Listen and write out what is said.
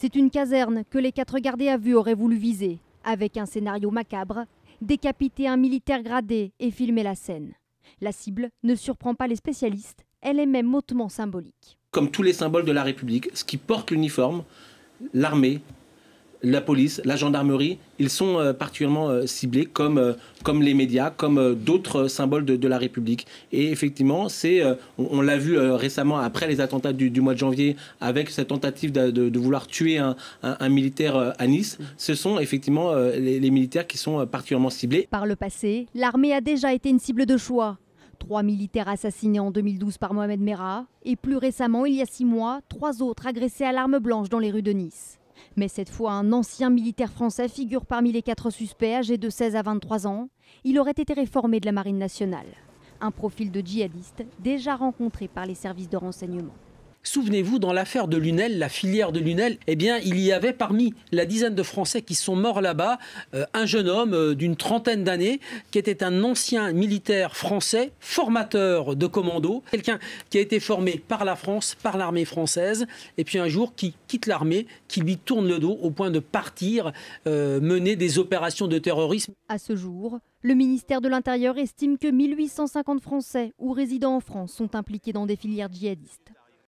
C'est une caserne que les 4 gardés à vue auraient voulu viser, avec un scénario macabre, décapiter un militaire gradé et filmer la scène. La cible ne surprend pas les spécialistes, elle est même hautement symbolique. Comme tous les symboles de la République, ce qui porte l'uniforme, l'armée, la police, la gendarmerie, ils sont particulièrement ciblés comme les médias, comme d'autres symboles de la République. Et effectivement, on l'a vu récemment après les attentats du mois de janvier avec cette tentative de vouloir tuer un militaire à Nice. Ce sont effectivement les militaires qui sont particulièrement ciblés. Par le passé, l'armée a déjà été une cible de choix. 3 militaires assassinés en 2012 par Mohamed Merah et plus récemment, il y a 6 mois, 3 autres agressés à l'arme blanche dans les rues de Nice. Mais cette fois, un ancien militaire français figure parmi les 4 suspects âgés de 16 à 23 ans. Il aurait été réformé de la Marine nationale. Un profil de djihadiste déjà rencontré par les services de renseignement. Souvenez-vous, dans l'affaire de Lunel, la filière de Lunel, eh bien, il y avait parmi la dizaine de Français qui sont morts là-bas, un jeune homme d'une trentaine d'années qui était un ancien militaire français, formateur de commando, quelqu'un qui a été formé par la France, par l'armée française, et puis un jour qui quitte l'armée, qui lui tourne le dos au point de partir mener des opérations de terrorisme. À ce jour, le ministère de l'Intérieur estime que 1850 Français ou résidents en France sont impliqués dans des filières djihadistes.